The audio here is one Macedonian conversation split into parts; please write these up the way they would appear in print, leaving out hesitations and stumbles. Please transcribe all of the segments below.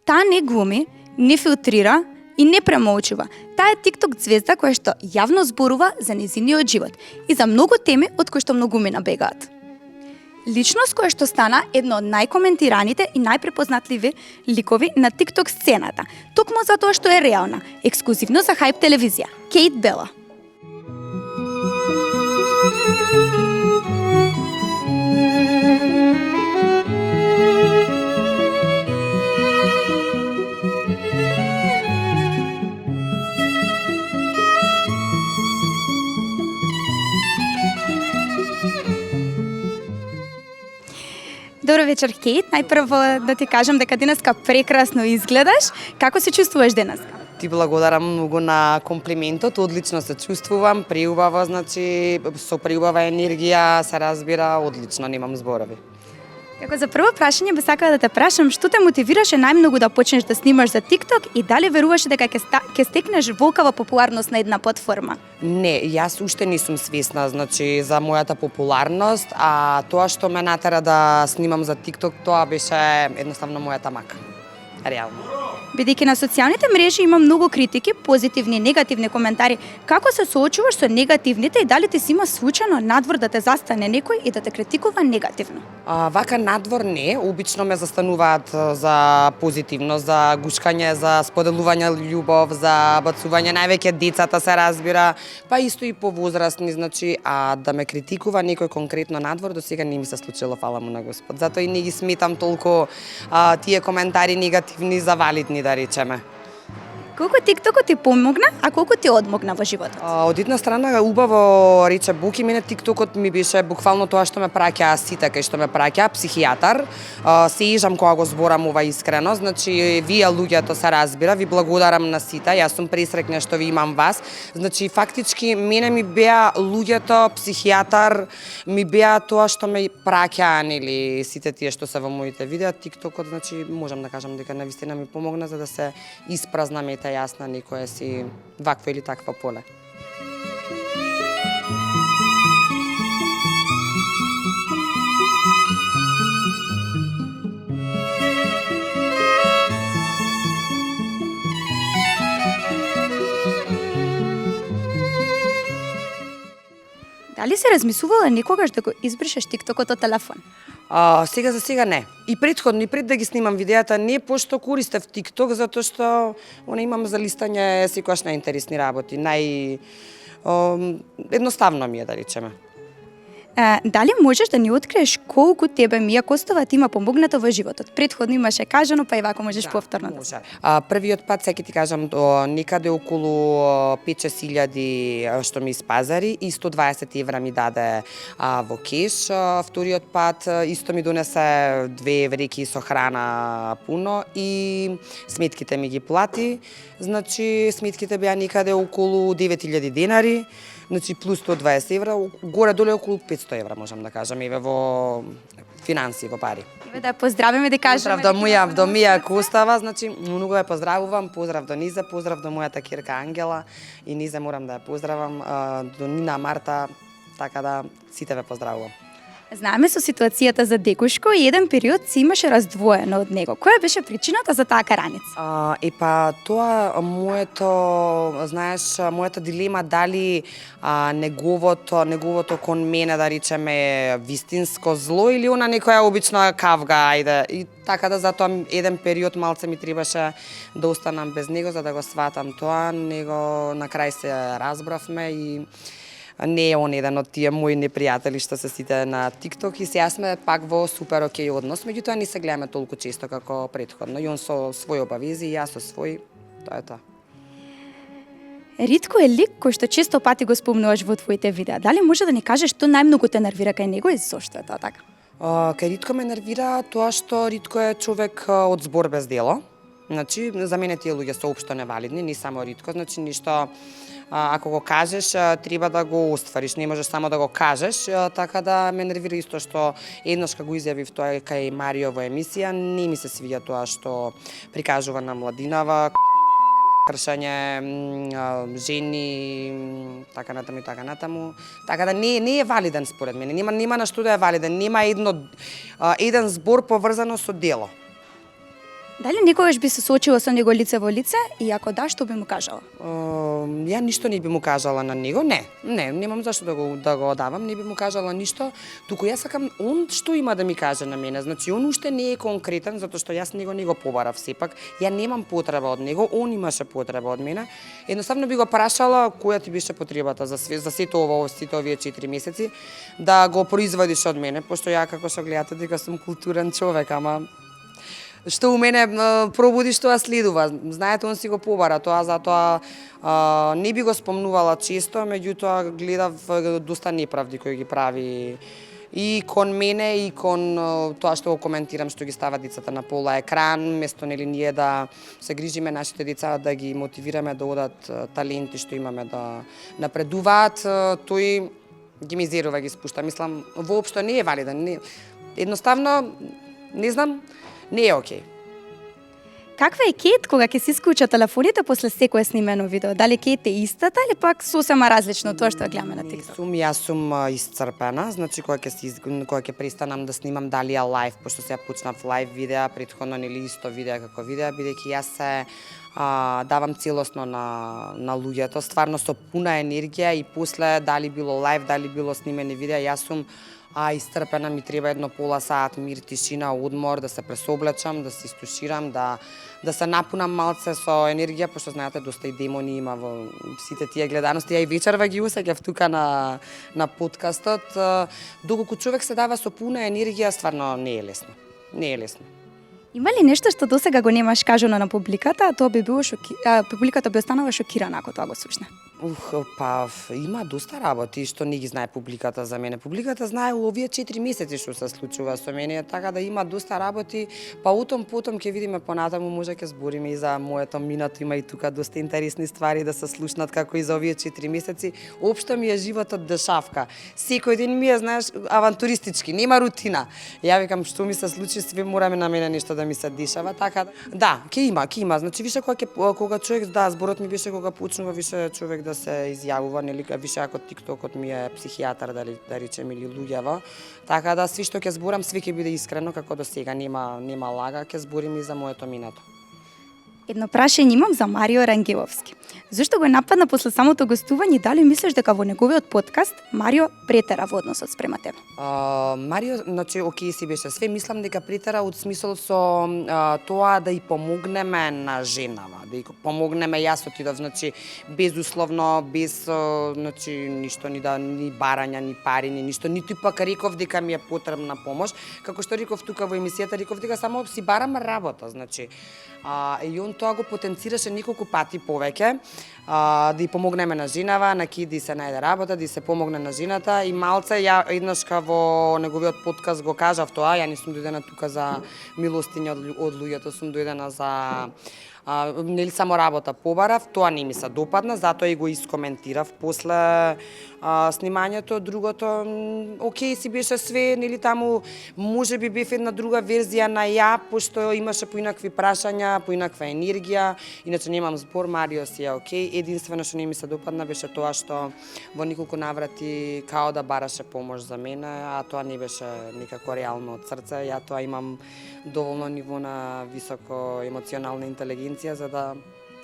Таа не глуми, не филтрира и не премолчува. Таа е TikTok звезда која што јавно зборува за нејзиниот живот и за многу теми од кои што многумина бегаат. Личност која што стана едно од најкоментираните и најпрепознатливи ликови на TikTok сцената, токму затоа што е реална, ексклузивно за Hype телевизија, Кейт Бела. Добро вечер, Кейт. Најпрво да ти кажам дека денеска прекрасно изгледаш. Како се чувствуваш денеска? Ти благодарам многу на комплиментот, одлично се чувствувам, преубаво, значи со преубава енергија, се разбира, одлично, немам зборови. Како за прво прашање би сакала да те прашам што те мотивираше најмногу да почнеш да снимаш за TikTok и дали веруваш дека ќе стекнеш волкава популарност на една платформа? Не, јас уште не сум свесна, значи, за мојата популарност, а тоа што ме натера да снимам за TikTok, тоа беше едноставно мојата мака. Реално. Бидејќи на социјалните мрежи има многу критики, позитивни и негативни коментари, како се соочуваш со негативните и дали ти си има случајно надвор да те застане некој и да те критикува негативно? Вака надвор не, обично ме застануваат за позитивно, за гушкање, за споделување љубов, за бацување, највеќе децата се разбира, па исто и повозрастни, значи, а да ме критикува некој конкретно надвор, до сега не ми се случило, фала му на Господ. Затоа и не ги сметам толку тие коментари негативни за валидни, да речеме. Колку TikTokот ти помогна, а колку ти одмогна во животот? Од една страна убаво рече Буки, мене TikTokот ми беше буквално тоа што ме праќаа сите кај што ме праќаа психијатар. Се ежам кога го зборам ова искрено, значи вие луѓето се разбира, ви благодарам на сите, јас сум пресреќна што ви имам вас. Значи фактички мене ми беа луѓето, психијатар, ми беа тоа што ме праќаа, нели, сите тие што се во моите видеа. TikTokот, значи можам да кажам дека навистина ми помогна за да се испразна мета јас на некоја си вакво или такво поле. Дали се размислувала некогаш да го избришеш TikTokот од телефон? Сега за сега не. И претходно, и пред да ги снимам видеата, не, пошто користев TikTok, затоа што имам за листање секогаш најинтересни работи, едноставно ми е, да речеме. Дали можеш да ни откриеш колку тебе Мија Костова ти има помогнато во животот? Претходно имаше кажано, па и вако можеш повторно. Може. Првиот пат, сега ти кажам, некаде околу 5-6 што ми испазари и 120 евра ми даде во кеш. Вториот пат исто ми донесе 2 евреки со храна пуно и сметките ми ги плати. Значи, сметките беа некаде околу 9000 денари. Значи, плюс 120 евра, горе-доле околу 500 евра, можам да кажам, еве во финанси, во пари. Еве да поздравиме, да кажеме. Поздрав до Мија Костова, значи, многу ја поздравувам, поздрав до Низе, поздрав до мојата ќерка Ангела и Низе морам да ја поздравам, до Нина Марта, така да сите ве поздравувам. Знаеме со ситуацијата за Декушко и еден период си имаше раздвоено од него. Која беше причината за таа караница? Тоа мојата дилема дали неговото кон мене, да речеме, вистинско зло или она некоја обична кавга, ајде. И така да затоа еден период малце ми требаше да останам без него за да го сватам тоа, него на крај се разбравме и не е он еден од тие мои непријатели што се сите на TikTok и сега сме пак во супер окей однос, меѓутоа не се гледаме толку често како претходно. И он со своји обавези и јас со свој, тоа е тоа. Ритко е лик кој што често пати го спомнуваш во твоите видеа. Дали може да ни кажеш што најмногу те нервира кај него и зошто е тоа така? Кај Ритко ме нервира тоа што Ритко е човек од збор без дело. Значи, за мене тие луѓе се општо невалидни, не само Ритко, значи ништо ако го кажеш, треба да го оствариш, не можеш само да го кажеш, така да ме нервира исто што еднаш кога го изјавив тоа кај Марио во емисија, не ми се свиѓа тоа што прикажува на младинава, кршење жени, така натаму. Така да не е валиден според мене, нема на што да е валиден, нема еден збор поврзано со дело. Дали некогаш би се соочила со него лице во лице и ако да, што би му кажала? Ја ништо не би му кажала на него, немам зашто да го давам, не би му кажала ништо, туку јас сакам он што има да ми каже на мене. Значи он уште не е конкретен затоа што јас него не го побарав сепак. Ја немам потреба од него, он имаше потреба од мене. Едноставно би го прашала која ти беше потребата за сето овие 4 месеци да го производиш од мене, пошто ја како што гледате дека сум културен човек, ама што у мене пробудиш, тоа следува. Знаете, он си го побара тоа, затоа не би го спомнувала често, меѓутоа гледав доста неправди кои ги прави и кон мене и кон тоа што го коментирам, што ги става децата на пола екран, место нели ние да се грижиме нашите деца, да ги мотивираме да одат таленти што имаме да напредуваат, тој ги мизерува, ги спушта. Мислам, воопшто не е валиден. Едноставно, не знам, не е окей. Каква е Кейт кога ќе се исклуча телефоните после секое снимено видео? Дали Кейт е истата или пак сосема различно тоа што ја гледаме на TikTok? Јас сум исцрпена, значи кога ќе престанам да снимам дали ја лайв, пошто се ја почнав лайв видеа, претходно нели исто видеа како видеа, бидејќи јас се давам целосно на луѓето, стварно со пуна енергија и после дали било лайв, дали било снимени видеа, јас сум исцрпена, ми треба едно пола саат мир, тишина, одмор, да се пресоблечам, да се истуширам, да се напунам малце со енергија, пошто знаете доста и демони има во сите тие гледаности. Ја и вечерва ги усеќав тука на подкастот. Доколку човек се дава со пуна енергија, стварно не е лесно. Не е лесно. Има ли нешто што досега го немаш кажано на публиката, а тоа би било публиката би останала шокирана ако тоа го слушне? Па има доста работи што не ги знае публиката за мене. Публиката знае овие 4 месеци што се случува со мене, така да има доста работи, па утом потом ќе видиме понатаму, може ќе збориме и за моето минато, има и тука доста интересни ствари да се слушнат како и за овие 4 месеци. Општо ми е животот дешавка. Секој ден ми е, знаеш, авантуристички, нема рутина. Ја викам што ми се случи, све мораме на мене нешто да ми се дешава, така да, ќе има. Значи више кога човек зборот ми беше кога почнува више човек да се изјавува, нели, више ако TikTokот ми е психијатар, да речем, или луѓево. Така да сви што ќе зборам, све ќе биде искрено како до сега, нема лага, ќе зборим и за моето минато. Едно прашање имам за Марио Рангеловски. Зошто го нападна после самото гостување и дали мислиш дека во неговиот подкаст Марио претера во односот спрема тебе? Марио, значи, окей си беше све, мислам дека претера од смисол со тоа да и помогнеме на женава, да и помогнеме, јас отидов, значи, безусловно, без, значи, ништо ни барања, ни пари, ни ништо, ниту пак реков дека ми е потребна помош, како што реков тука во емисијата, реков дека само си барам работа, значи, и он тоа го потенцираше неколку пати повеќе, да и помогнеме на женава, на ки да се најде работа, да се помогне на жената и малце ја еднаш во неговиот подкаст го кажав тоа, ја не сум дојдена тука за милостиња од луѓето, сум дојдена за нели само работа побарав, тоа не ми се допадна, затоа и го искоментирав после снимањето. Другото, окей си беше све, нели таму можеби бев една друга верзија на ја, пошто имаше поинакви прашања, поинаква енергија, иначе немам збор, Марио си е окей. Единствено што не ми се допадна беше тоа што во неколку наврати као да бараше помош за мене, а тоа не беше никако реално од срце. Ја тоа имам доволно ниво на високо емоционална интелигенција за да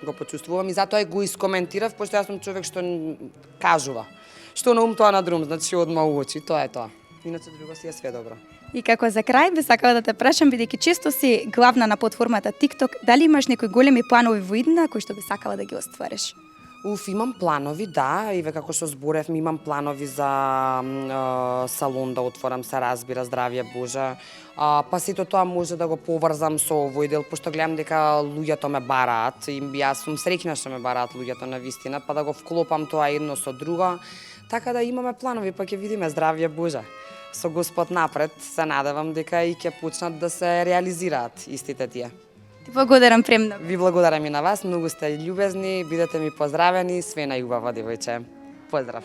го почувствувам и затоа го искоментирав, пошто јас сум човек што кажува. Што на ум тоа на друм, значи одма у очи, тоа е тоа. Иначе друго си е све добро. И како за крај би сакала да те прашам, бидејќи често си главна на платформата TikTok, дали имаш некои големи планови во иднина кои што би сакала да ги оствариш? Имам планови, да, и веќе како што зборевме, имам планови за салон да отворам, се разбира, здравје Боже. Па сето тоа може да го поврзам со овој дел, пошто гледам дека луѓето ме бараат и јас сум среќна што ме бараат луѓето на вистина, па да го вклопам тоа едно со друго. Така да имаме планови, па ќе видиме, здравје Боже. Со Господ напред се надевам дека и ќе почнат да се реализираат истите тие. Ти благодарам премногу. Ви благодарам и на вас, многу сте љубезни, бидете ми поздравени, све најубаво, девојче. Поздрав.